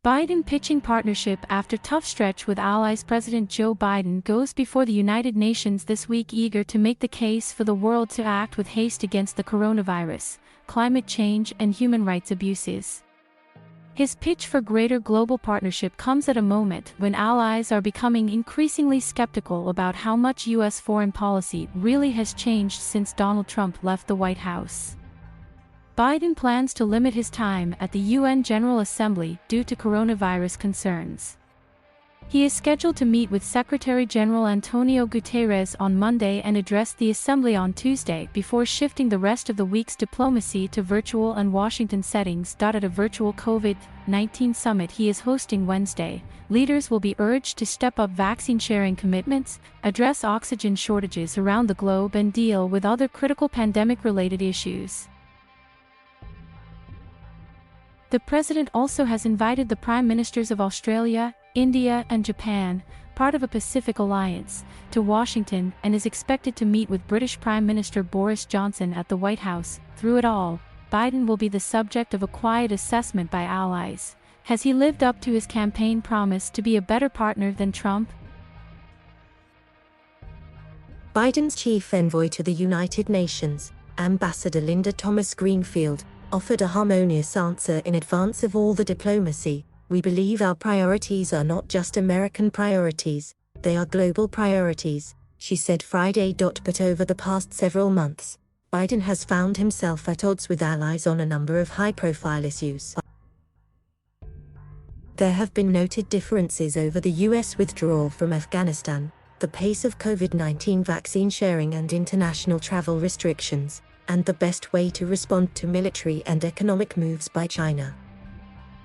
Biden pitching partnership after tough stretch with allies. President Joe Biden goes before the United Nations this week, eager to make the case for the world to act with haste against the coronavirus, climate change, and human rights abuses. His pitch for greater global partnership comes at a moment when allies are becoming increasingly skeptical about how much U.S. foreign policy really has changed since Donald Trump left the White House. Biden plans to limit his time at the UN General Assembly due to coronavirus concerns. He is scheduled to meet with Secretary General Antonio Guterres on Monday and address the Assembly on Tuesday before shifting the rest of the week's diplomacy to virtual and Washington settings. At a virtual COVID-19 summit he is hosting Wednesday, leaders will be urged to step up vaccine sharing commitments, address oxygen shortages around the globe, and deal with other critical pandemic-related issues. The president also has invited the prime ministers of Australia, India, and Japan, part of a Pacific alliance, to Washington and is expected to meet with British Prime Minister Boris Johnson at the White House. Through it all, Biden will be the subject of a quiet assessment by allies. Has he lived up to his campaign promise to be a better partner than Trump? Biden's chief envoy to the United Nations, Ambassador Linda Thomas-Greenfield, offered a harmonious answer in advance of all the diplomacy. "We believe our priorities are not just American priorities, they are global priorities," she said Friday. But over the past several months, Biden has found himself at odds with allies on a number of high-profile issues. There have been noted differences over the U.S. withdrawal from Afghanistan, the pace of COVID-19 vaccine sharing and international travel restrictions, and the best way to respond to military and economic moves by China.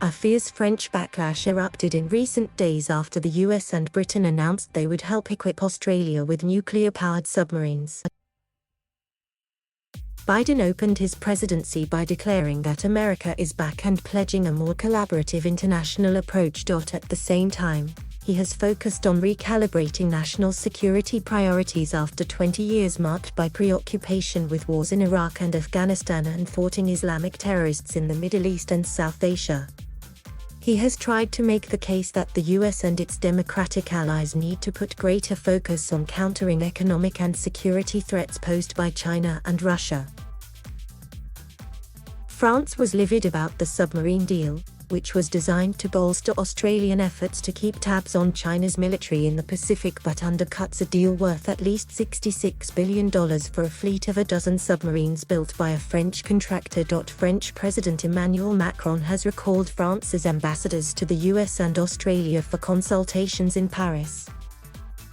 A fierce French backlash erupted in recent days after the US and Britain announced they would help equip Australia with nuclear-powered submarines. Biden opened his presidency by declaring that America is back and pledging a more collaborative international approach. At the same time, he has focused on recalibrating national security priorities after 20 years marked by preoccupation with wars in Iraq and Afghanistan and thwarting Islamic terrorists in the Middle East and South Asia. He has tried to make the case that the US and its democratic allies need to put greater focus on countering economic and security threats posed by China and Russia. France was livid about the submarine deal, which was designed to bolster Australian efforts to keep tabs on China's military in the Pacific, but undercuts a deal worth at least $66 billion for a fleet of a dozen submarines built by a French contractor. French President Emmanuel Macron has recalled France's ambassadors to the US and Australia for consultations in Paris.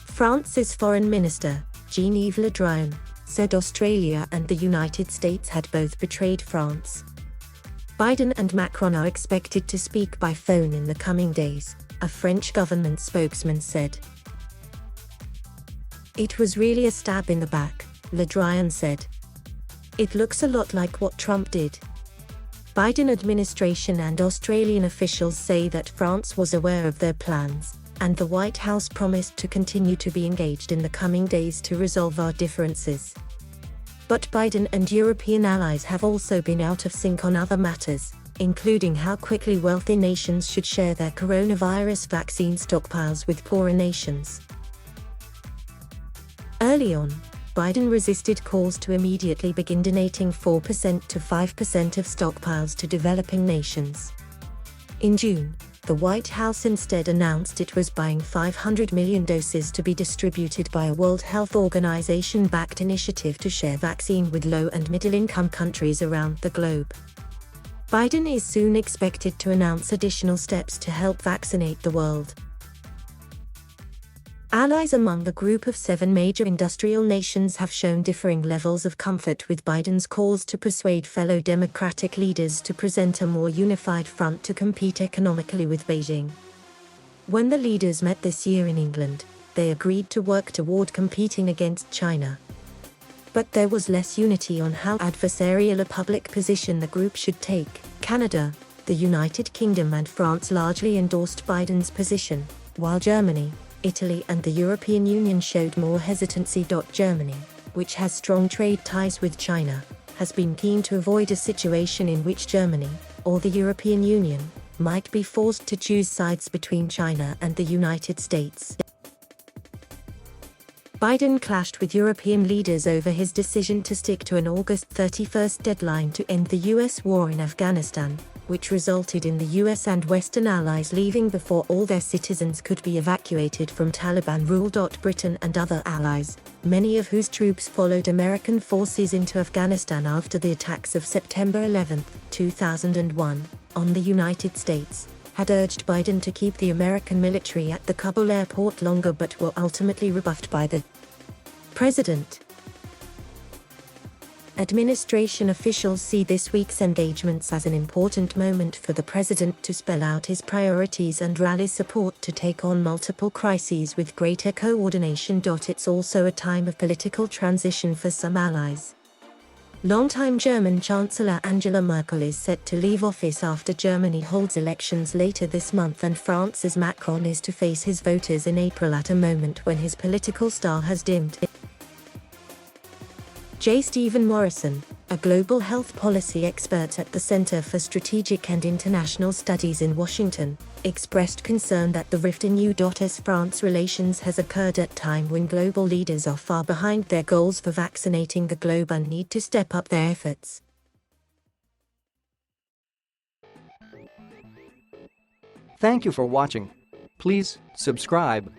France's Foreign Minister, Jean-Yves Le Drian, said Australia and the United States had both betrayed France. Biden and Macron are expected to speak by phone in the coming days, a French government spokesman said. "It was really a stab in the back," Le Drian said. "It looks a lot like what Trump did." Biden administration and Australian officials say that France was aware of their plans, and the White House promised to continue to be engaged in the coming days to resolve our differences. But Biden and European allies have also been out of sync on other matters, including how quickly wealthy nations should share their coronavirus vaccine stockpiles with poorer nations. Early on, Biden resisted calls to immediately begin donating 4% to 5% of stockpiles to developing nations. In June, the White House instead announced it was buying 500 million doses to be distributed by a World Health Organization-backed initiative to share vaccine with low- and middle-income countries around the globe. Biden is soon expected to announce additional steps to help vaccinate the world. Allies among the group of 7 major industrial nations have shown differing levels of comfort with Biden's calls to persuade fellow Democratic leaders to present a more unified front to compete economically with Beijing. When the leaders met this year in England, they agreed to work toward competing against China. But there was less unity on how adversarial a public position the group should take. Canada, the United Kingdom and France largely endorsed Biden's position, while Germany, Italy and the European Union showed more hesitancy. Germany, which has strong trade ties with China, has been keen to avoid a situation in which Germany, or the European Union, might be forced to choose sides between China and the United States. Biden clashed with European leaders over his decision to stick to an August 31 deadline to end the U.S. war in Afghanistan, which resulted in the U.S. and Western allies leaving before all their citizens could be evacuated from Taliban rule. Britain and other allies, many of whose troops followed American forces into Afghanistan after the attacks of September 11, 2001, on the United States, had urged Biden to keep the American military at the Kabul airport longer but were ultimately rebuffed by the president. Administration officials see this week's engagements as an important moment for the president to spell out his priorities and rally support to take on multiple crises with greater coordination. It's also a time of political transition for some allies. Longtime German Chancellor Angela Merkel is set to leave office after Germany holds elections later this month, and France's Macron is to face his voters in April at a moment when his political star has dimmed. J. Stephen Morrison, a global health policy expert at the Center for Strategic and International Studies in Washington, expressed concern that the rift in U.S.-France relations has occurred at a time when global leaders are far behind their goals for vaccinating the globe and need to step up their efforts. Thank you for watching. Please subscribe